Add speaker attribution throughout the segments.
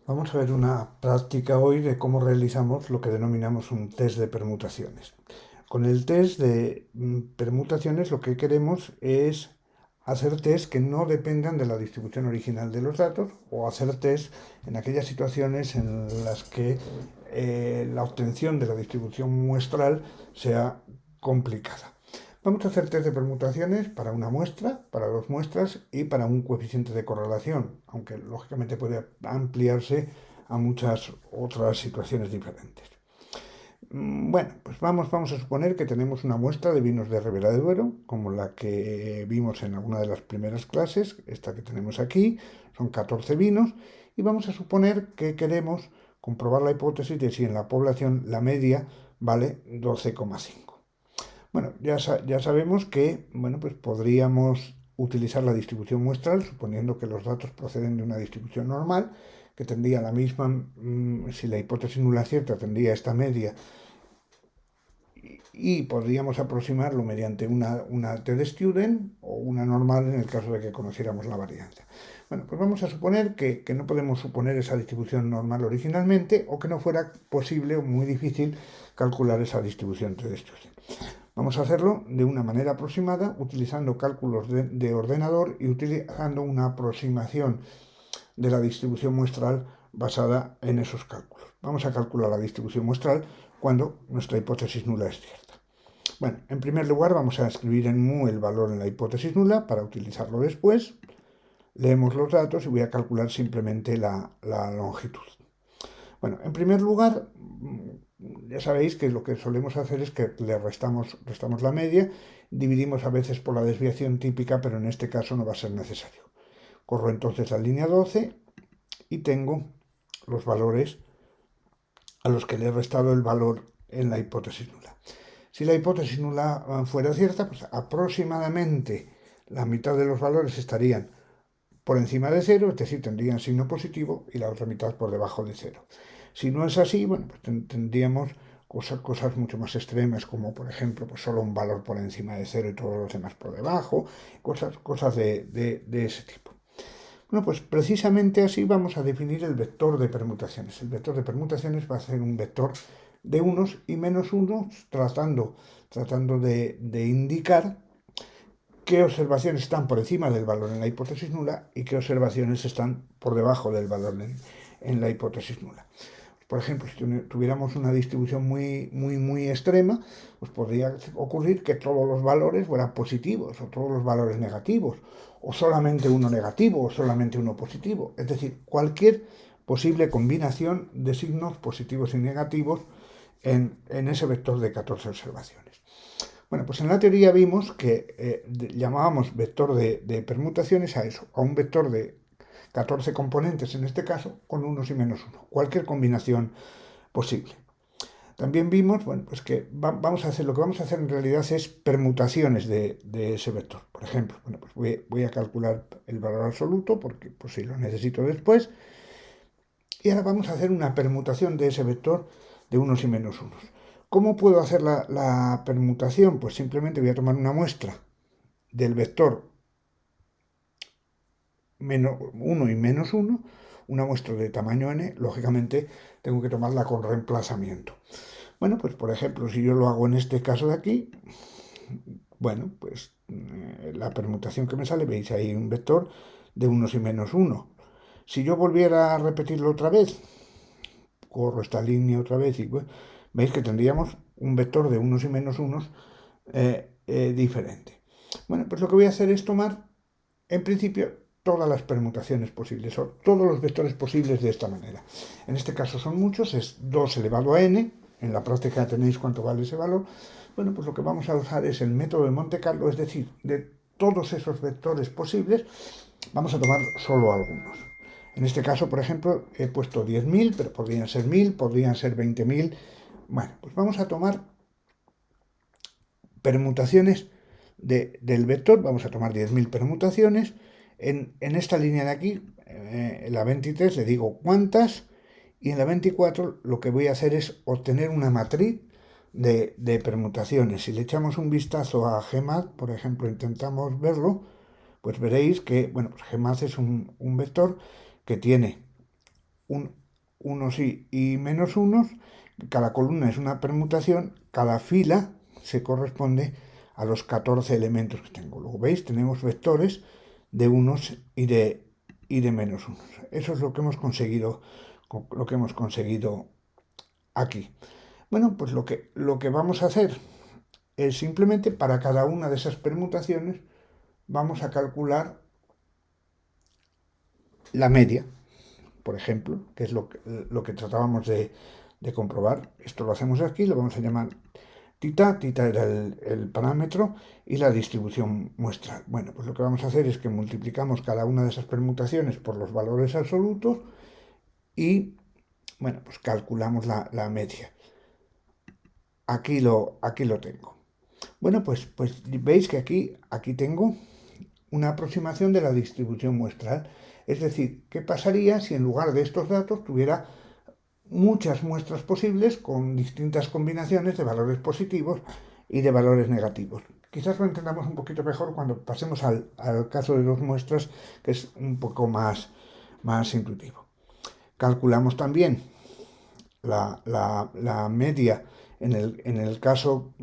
Speaker 1: Vamos a ver una práctica hoy de cómo realizamos lo que denominamos un test de permutaciones. Con el test de permutaciones lo que queremos es hacer test que no dependan de la distribución original de los datos o hacer test en aquellas situaciones en las que la obtención de la distribución muestral sea complicada. Vamos a hacer test de permutaciones para una muestra, para dos muestras y para un coeficiente de correlación, aunque lógicamente puede ampliarse a muchas otras situaciones diferentes. Bueno, pues vamos a suponer que tenemos una muestra de vinos de Ribera de Duero, como la que vimos en alguna de las primeras clases, esta que tenemos aquí, son 14 vinos, y vamos a suponer que queremos comprobar la hipótesis de si en la población la media vale 12,5. Bueno, ya sabemos que bueno, pues podríamos utilizar la distribución muestral, suponiendo que los datos proceden de una distribución normal, que tendría la misma, si la hipótesis nula es cierta, tendría esta media y podríamos aproximarlo mediante una t-student o una normal en el caso de que conociéramos la varianza. Bueno, pues vamos a suponer que no podemos suponer esa distribución normal originalmente o que no fuera posible o muy difícil calcular esa distribución t-student. Vamos a hacerlo de una manera aproximada utilizando cálculos de ordenador y utilizando una aproximación de la distribución muestral basada en esos cálculos. Vamos a calcular la distribución muestral cuando nuestra hipótesis nula es cierta. Bueno, en primer lugar vamos a escribir en mu el valor en la hipótesis nula para utilizarlo después. Leemos los datos y voy a calcular simplemente la longitud. Bueno, en primer lugar, ya sabéis que lo que solemos hacer es que le restamos la media, dividimos a veces por la desviación típica, pero en este caso no va a ser necesario. Corro entonces la línea 12 y tengo los valores a los que le he restado el valor en la hipótesis nula. Si la hipótesis nula fuera cierta, pues aproximadamente la mitad de los valores estarían por encima de cero, es decir, tendrían signo positivo, y la otra mitad por debajo de cero. Si no es así, bueno, pues tendríamos cosas mucho más extremas, como por ejemplo, pues solo un valor por encima de cero y todos los demás por debajo, cosas de ese tipo. Bueno, pues precisamente así vamos a definir el vector de permutaciones. El vector de permutaciones va a ser un vector de unos y menos unos, tratando de indicar qué observaciones están por encima del valor en la hipótesis nula y qué observaciones están por debajo del valor en la hipótesis nula. Por ejemplo, si tuviéramos una distribución muy extrema, pues podría ocurrir que todos los valores fueran positivos o todos los valores negativos, o solamente uno negativo o solamente uno positivo. Es decir, cualquier posible combinación de signos positivos y negativos en ese vector de 14 observaciones. Bueno, pues en la teoría vimos que llamábamos vector de permutaciones a eso, a un vector de 14 componentes en este caso, con unos y menos uno, cualquier combinación posible. También vimos, bueno, pues que lo que vamos a hacer en realidad es permutaciones de ese vector. Por ejemplo, bueno, pues voy a calcular el valor absoluto, porque pues si lo necesito después, y ahora vamos a hacer una permutación de ese vector de unos y menos unos. ¿Cómo puedo hacer la permutación? Pues simplemente voy a tomar una muestra del vector menos 1 y menos uno, una muestra de tamaño n, lógicamente tengo que tomarla con reemplazamiento. Bueno, pues por ejemplo, si yo lo hago en este caso de aquí, bueno, pues la permutación que me sale, veis ahí un vector de unos y menos uno. Si yo volviera a repetirlo otra vez, corro esta línea otra vez y bueno, veis que tendríamos un vector de unos y menos unos diferente. Bueno, pues lo que voy a hacer es tomar, en principio, todas las permutaciones posibles, o todos los vectores posibles de esta manera. En este caso son muchos, es 2 elevado a n, en la práctica tenéis cuánto vale ese valor. Bueno, pues lo que vamos a usar es el método de Monte Carlo, es decir, de todos esos vectores posibles, vamos a tomar solo algunos. En este caso, por ejemplo, he puesto 10.000, pero podrían ser 1.000, podrían ser 20.000. Bueno, pues vamos a tomar permutaciones del vector, vamos a tomar 10.000 permutaciones. En esta línea de aquí, en la 23, le digo cuántas, y en la 24 lo que voy a hacer es obtener una matriz de permutaciones. Si le echamos un vistazo a GMAT, por ejemplo, intentamos verlo, pues veréis que, bueno, pues GMAT es un vector que tiene unos y menos unos, cada columna es una permutación, cada fila se corresponde a los 14 elementos que tengo. Luego veis, tenemos vectores de unos y de menos unos. Eso es lo que hemos conseguido aquí. Bueno, pues lo que vamos a hacer es simplemente para cada una de esas permutaciones vamos a calcular la media, por ejemplo, que es lo que tratábamos de comprobar. Esto lo hacemos aquí, lo vamos a llamar tita era el parámetro y la distribución muestral. Bueno, pues lo que vamos a hacer es que multiplicamos cada una de esas permutaciones por los valores absolutos y, bueno, pues calculamos la media. Aquí lo tengo. Bueno, pues veis que aquí tengo una aproximación de la distribución muestral. Es decir, ¿qué pasaría si en lugar de estos datos tuviera muchas muestras posibles con distintas combinaciones de valores positivos y de valores negativos? Quizás lo entendamos un poquito mejor cuando pasemos al caso de 2 muestras, que es un poco más intuitivo. Calculamos también la media en el caso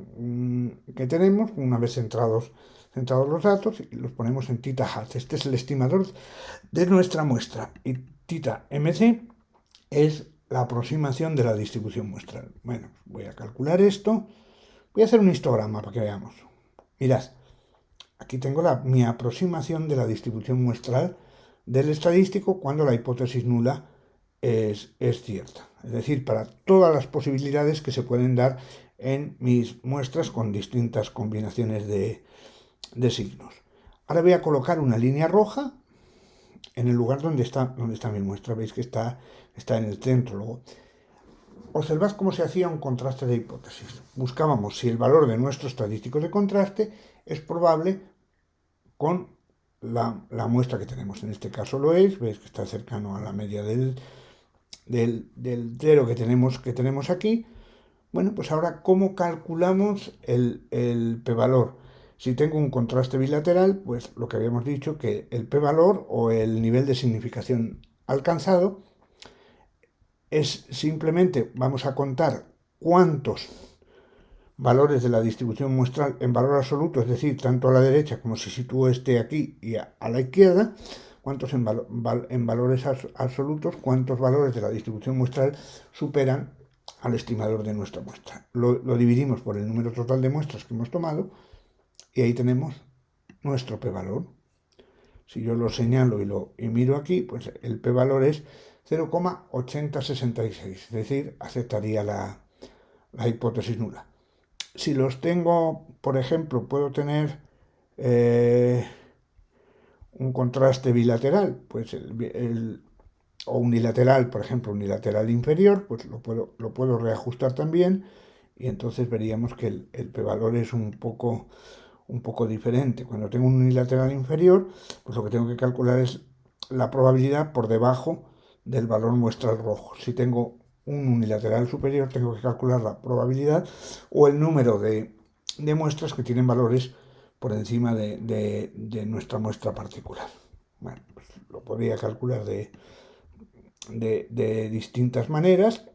Speaker 1: que tenemos, una vez centrados los datos, y los ponemos en tita hat. Este es el estimador de nuestra muestra. Y tita mc es la aproximación de la distribución muestral. Bueno, voy a calcular esto. Voy a hacer un histograma para que veamos. Mirad, aquí tengo mi aproximación de la distribución muestral del estadístico cuando la hipótesis nula es cierta. Es decir, para todas las posibilidades que se pueden dar en mis muestras con distintas combinaciones de signos. Ahora voy a colocar una línea roja en el lugar donde está mi muestra. Veis que está en el centro. Luego, observad cómo se hacía un contraste de hipótesis. Buscábamos si el valor de nuestro estadístico de contraste es probable con la muestra que tenemos. En este caso lo es. Veis que está cercano a la media del 0 que tenemos aquí. Bueno, pues ahora, ¿cómo calculamos el p-valor? Si tengo un contraste bilateral, pues lo que habíamos dicho, que el p-valor o el nivel de significación alcanzado es simplemente, vamos a contar cuántos valores de la distribución muestral en valor absoluto, es decir, tanto a la derecha como si sitúo este aquí y a la izquierda, cuántos en valores absolutos, cuántos valores de la distribución muestral superan al estimador de nuestra muestra. Lo dividimos por el número total de muestras que hemos tomado y ahí tenemos nuestro p-valor. Si yo lo señalo y miro aquí, pues el p-valor es 0,8066, es decir, aceptaría la hipótesis nula. Si los tengo, por ejemplo, puedo tener un contraste bilateral, pues o unilateral, por ejemplo, unilateral inferior, pues lo puedo reajustar también y entonces veríamos que el p-valor es un poco diferente. Cuando tengo un unilateral inferior, pues lo que tengo que calcular es la probabilidad por debajo del valor muestral rojo. Si tengo un unilateral superior, tengo que calcular la probabilidad o el número de muestras que tienen valores por encima de nuestra muestra particular. Bueno, pues lo podría calcular de distintas maneras.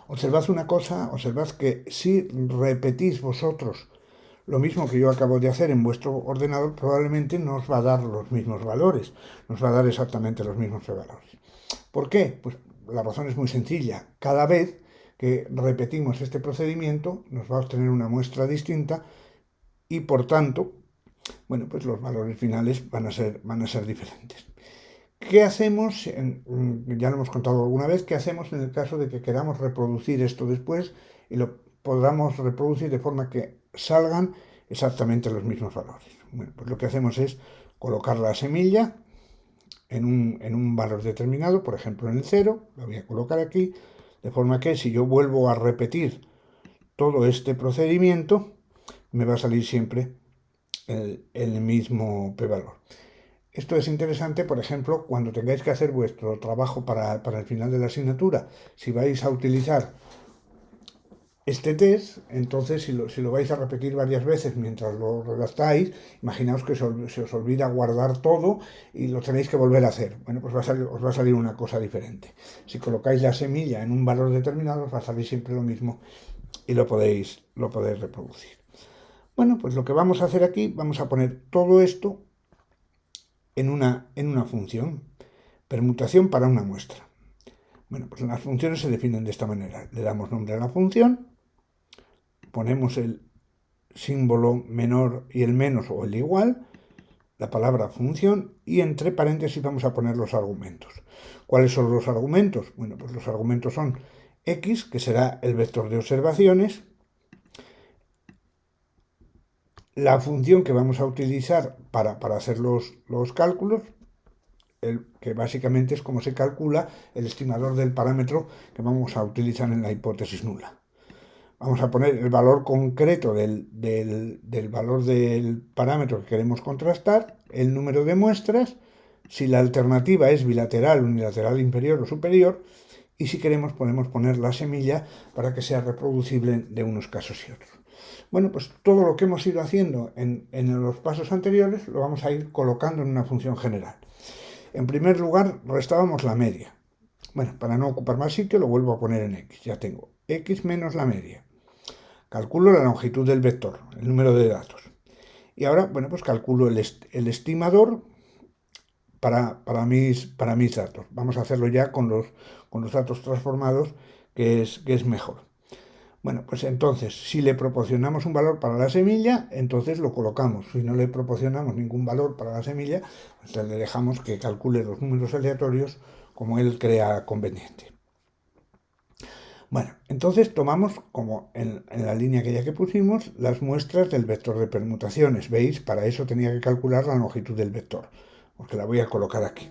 Speaker 1: Observad una cosa, observad que si repetís vosotros lo mismo que yo acabo de hacer en vuestro ordenador, probablemente no os va a dar los mismos valores, nos va a dar exactamente los mismos valores. ¿Por qué? Pues la razón es muy sencilla. Cada vez que repetimos este procedimiento, nos va a obtener una muestra distinta y por tanto, bueno, pues los valores finales van a ser diferentes. ¿Qué hacemos? Ya lo hemos contado alguna vez. ¿Qué hacemos en el caso de que queramos reproducir esto después y lo podamos reproducir de forma que salgan exactamente los mismos valores? Bueno, pues lo que hacemos es colocar la semilla en un valor determinado, por ejemplo en el 0, lo voy a colocar aquí, de forma que si yo vuelvo a repetir todo este procedimiento, me va a salir siempre el mismo p-valor. Esto es interesante, por ejemplo, cuando tengáis que hacer vuestro trabajo para el final de la asignatura. Si vais a utilizar este test, entonces si lo vais a repetir varias veces mientras lo redactáis, imaginaos que se os olvida guardar todo y lo tenéis que volver a hacer. Bueno, pues os va a salir una cosa diferente. Si colocáis la semilla en un valor determinado, os va a salir siempre lo mismo y lo podéis reproducir. Bueno, pues lo que vamos a hacer aquí, vamos a poner todo esto en una función, permutación para una muestra. Bueno, pues las funciones se definen de esta manera. Le damos nombre a la función, ponemos el símbolo menor y el menos o el igual, la palabra función, y entre paréntesis vamos a poner los argumentos. ¿Cuáles son los argumentos? Bueno, pues los argumentos son x, que será el vector de observaciones, la función que vamos a utilizar para hacer los cálculos, que básicamente es como se calcula el estimador del parámetro que vamos a utilizar en la hipótesis nula. Vamos a poner el valor concreto del valor del parámetro que queremos contrastar, el número de muestras, si la alternativa es bilateral, unilateral inferior o superior, y si queremos podemos poner la semilla para que sea reproducible de unos casos y otros. Bueno, pues todo lo que hemos ido haciendo en los pasos anteriores lo vamos a ir colocando en una función general. En primer lugar, restábamos la media. Bueno, para no ocupar más sitio lo vuelvo a poner en x. Ya tengo x menos la media. Calculo la longitud del vector, el número de datos. Y ahora, bueno, pues calculo el estimador para mis datos. Vamos a hacerlo ya con los datos transformados, que es mejor. Bueno, pues entonces, si le proporcionamos un valor para la semilla, entonces lo colocamos. Si no le proporcionamos ningún valor para la semilla, pues le dejamos que calcule los números aleatorios como él crea conveniente. Bueno, entonces tomamos, como en la línea aquella que pusimos, las muestras del vector de permutaciones. ¿Veis? Para eso tenía que calcular la longitud del vector, porque la voy a colocar aquí.